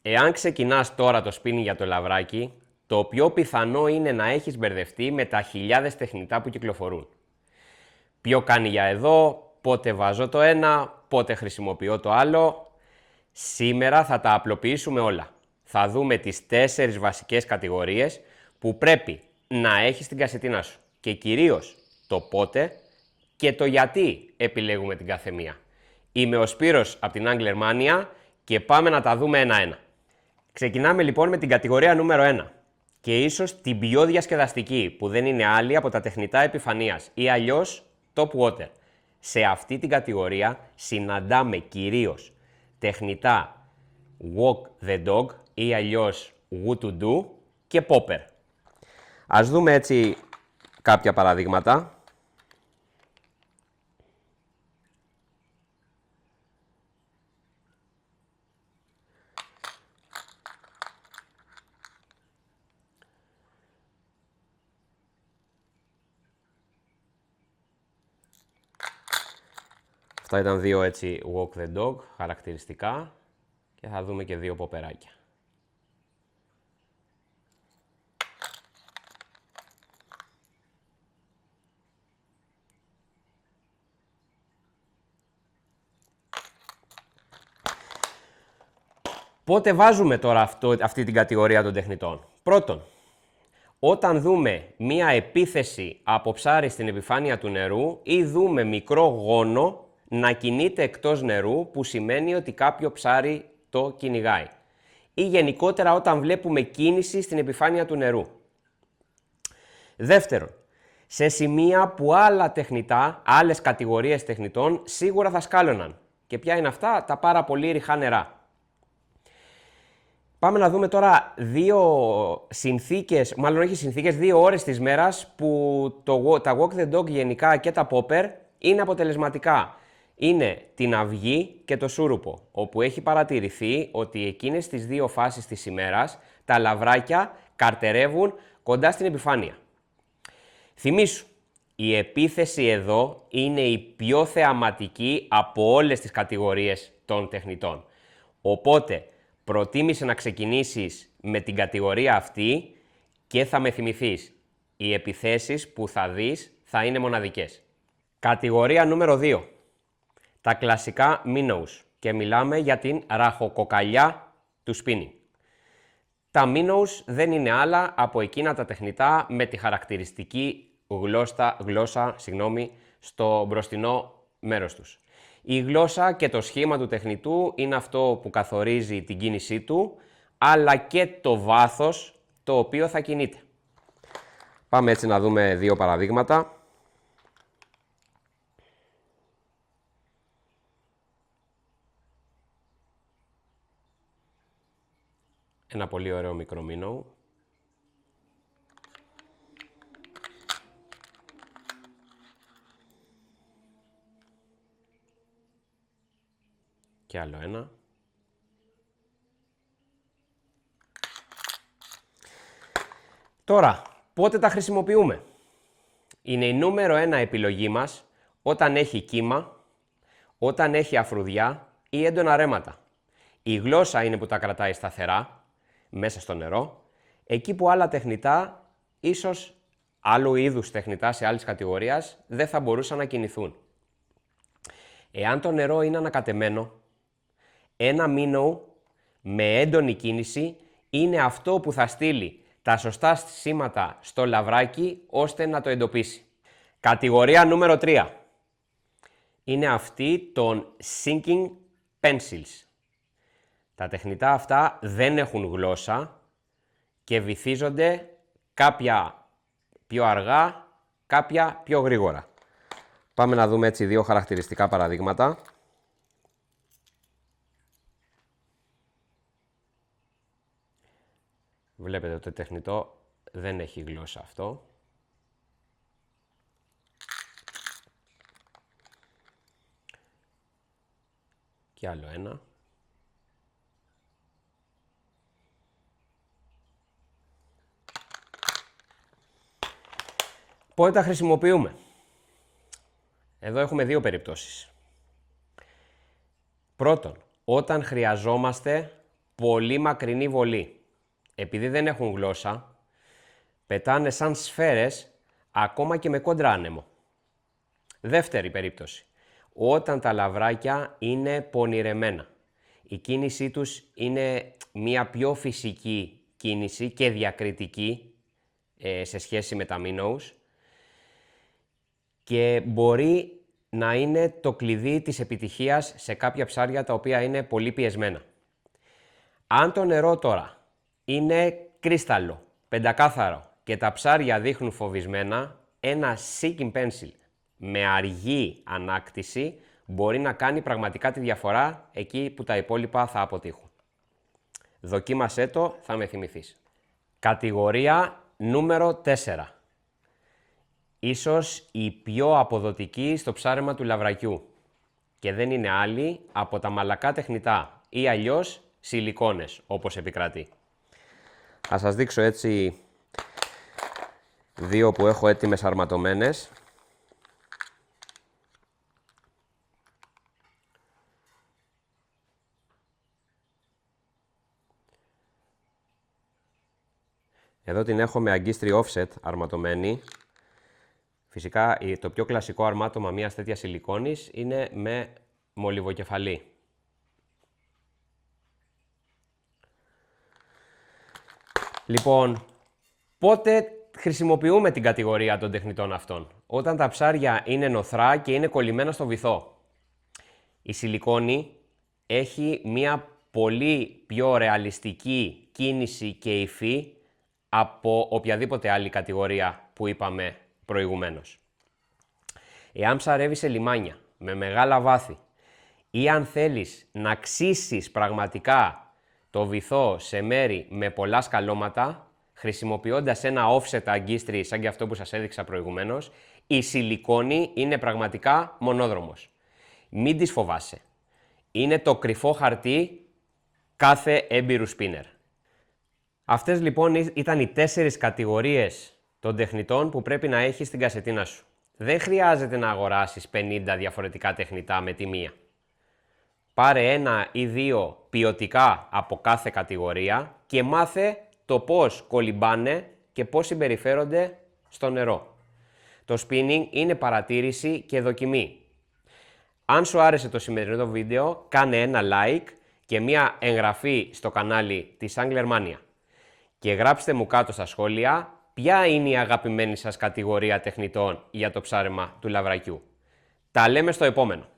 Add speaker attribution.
Speaker 1: Εάν ξεκινάς τώρα το spinning για το ελαβράκι, το πιο πιθανό είναι να έχεις μπερδευτεί με τα χιλιάδες τεχνητά που κυκλοφορούν. Ποιο κάνει για εδώ, πότε βάζω το ένα, πότε χρησιμοποιώ το άλλο. Σήμερα θα τα απλοποιήσουμε όλα. Θα δούμε τις 4 βασικές κατηγορίες που πρέπει να έχεις στην κασετίνα σου και κυρίως το πότε και το γιατί επιλέγουμε την κάθε μία. Είμαι ο Σπύρος από την Angler Mania και πάμε να τα δούμε ένα-ένα. Ξεκινάμε λοιπόν με την κατηγορία νούμερο 1 και ίσως την πιο διασκεδαστική που δεν είναι άλλη από τα τεχνητά επιφανείας ή αλλιώς top water. Σε αυτή την κατηγορία συναντάμε κυρίως τεχνητά walk the dog ή αλλιώς what to do και popper. Ας δούμε έτσι κάποια παραδείγματα. Αυτά ήταν 2 έτσι walk the dog χαρακτηριστικά και θα δούμε και 2 ποπεράκια. Πότε βάζουμε τώρα αυτή την κατηγορία των τεχνητών? Πρώτον, όταν δούμε μία επίθεση από ψάρι στην επιφάνεια του νερού ή δούμε μικρό γόνο να κινείται εκτός νερού, που σημαίνει ότι κάποιο ψάρι το κυνηγάει. Ή γενικότερα όταν βλέπουμε κίνηση στην επιφάνεια του νερού. Δεύτερον, σε σημεία που άλλα τεχνητά, άλλες κατηγορίες τεχνητών σίγουρα θα σκάλωναν. Και ποια είναι αυτά? Τα πάρα πολύ ρηχά νερά. Πάμε να δούμε τώρα 2 συνθήκες, μάλλον όχι συνθήκες, 2 ώρες της μέρας που τα walk the dog γενικά και τα popper είναι αποτελεσματικά. Είναι την αυγή και το σούρουπο, όπου έχει παρατηρηθεί ότι εκείνες τις 2 φάσεις της ημέρας τα λαβράκια καρτερεύουν κοντά στην επιφάνεια. Θυμήσου, η επίθεση εδώ είναι η πιο θεαματική από όλες τις κατηγορίες των τεχνητών. Οπότε, προτίμησε να ξεκινήσεις με την κατηγορία αυτή και θα με θυμηθείς. Οι επιθέσεις που θα δεις θα είναι μοναδικές. Κατηγορία νούμερο 2. Τα κλασικά minnows και μιλάμε για την ραχοκοκαλιά του spinning. Τα minnows δεν είναι άλλα από εκείνα τα τεχνητά με τη χαρακτηριστική γλώσσα στο μπροστινό μέρος τους. Η γλώσσα και το σχήμα του τεχνητού είναι αυτό που καθορίζει την κίνησή του, αλλά και το βάθος το οποίο θα κινείται. Πάμε έτσι να δούμε 2 παραδείγματα. Ένα πολύ ωραίο μικρό minnow. Και άλλο ένα. Τώρα, πότε τα χρησιμοποιούμε? Είναι η νούμερο 1 επιλογή μας όταν έχει κύμα, όταν έχει αφρουδιά ή έντονα ρέματα. Η γλώσσα είναι που τα κρατάει σταθερά μέσα στο νερό, εκεί που άλλα τεχνητά, ίσως άλλου είδους τεχνητά σε άλλης κατηγορίας, δεν θα μπορούσαν να κινηθούν. Εάν το νερό είναι ανακατεμένο, ένα minnow με έντονη κίνηση είναι αυτό που θα στείλει τα σωστά σήματα στο λαβράκι ώστε να το εντοπίσει. Κατηγορία νούμερο 3 είναι αυτή των sinking pencils. Τα τεχνητά αυτά δεν έχουν γλώσσα και βυθίζονται κάποια πιο αργά, κάποια πιο γρήγορα. Πάμε να δούμε έτσι 2 χαρακτηριστικά παραδείγματα. Βλέπετε ότι το τεχνητό δεν έχει γλώσσα αυτό. Και άλλο ένα. Πότε τα χρησιμοποιούμε? Εδώ έχουμε 2 περιπτώσεις. Πρώτον, όταν χρειαζόμαστε πολύ μακρινή βολή. Επειδή δεν έχουν γλώσσα, πετάνε σαν σφαίρες ακόμα και με κόντρα άνεμο. Δεύτερη περίπτωση. Όταν τα λαβράκια είναι πονηρεμένα. Η κίνησή τους είναι μια πιο φυσική κίνηση και διακριτική σε σχέση με τα minnows και μπορεί να είναι το κλειδί της επιτυχίας σε κάποια ψάρια τα οποία είναι πολύ πιεσμένα. Αν το νερό τώρα είναι κρίσταλλο, πεντακάθαρο και τα ψάρια δείχνουν φοβισμένα, ένα sinking pencil με αργή ανάκτηση μπορεί να κάνει πραγματικά τη διαφορά εκεί που τα υπόλοιπα θα αποτύχουν. Δοκίμασέ το, θα με θυμηθείς. Κατηγορία νούμερο 4. Ίσως η πιο αποδοτική στο ψάρεμα του λαβρακιού και δεν είναι άλλη από τα μαλακά τεχνητά ή αλλιώς σιλικόνες, όπως επικρατεί. Θα σας δείξω έτσι δύο που έχω έτοιμες αρματωμένες. Εδώ την έχω με αγκίστρι offset αρματωμένη. Φυσικά το πιο κλασικό αρμάτωμα μιας τέτοιας σιλικόνης είναι με μολυβοκεφαλή. Λοιπόν, πότε χρησιμοποιούμε την κατηγορία των τεχνητών αυτών? Όταν τα ψάρια είναι νοθρά και είναι κολλημένα στο βυθό. Η σιλικόνη έχει μια πολύ πιο ρεαλιστική κίνηση και υφή από οποιαδήποτε άλλη κατηγορία που είπαμε προηγουμένως. Εάν ψαρεύεις σε λιμάνια με μεγάλα βάθη ή αν θέλεις να ξύσεις πραγματικά το βυθό σε μέρη με πολλά σκαλώματα, χρησιμοποιώντας ένα offset αγκίστρι σαν και αυτό που σας έδειξα προηγουμένως, η σιλικόνη είναι πραγματικά μονόδρομος. Μην τις φοβάσαι. Είναι το κρυφό χαρτί κάθε έμπειρου σπίνερ. Αυτές λοιπόν ήταν οι 4 κατηγορίες των τεχνητών που πρέπει να έχεις στην κασετίνα σου. Δεν χρειάζεται να αγοράσεις 50 διαφορετικά τεχνητά με τη μία. Πάρε 1 ή 2 ποιοτικά από κάθε κατηγορία και μάθε το πώς κολυμπάνε και πώς συμπεριφέρονται στο νερό. Το spinning είναι παρατήρηση και δοκιμή. Αν σου άρεσε το σημερινό βίντεο, κάνε ένα like και μια εγγραφή στο κανάλι της Angler Mania. Και γράψτε μου κάτω στα σχόλια ποια είναι η αγαπημένη σας κατηγορία τεχνητών για το ψάρεμα του λαβρακιού. Τα λέμε στο επόμενο.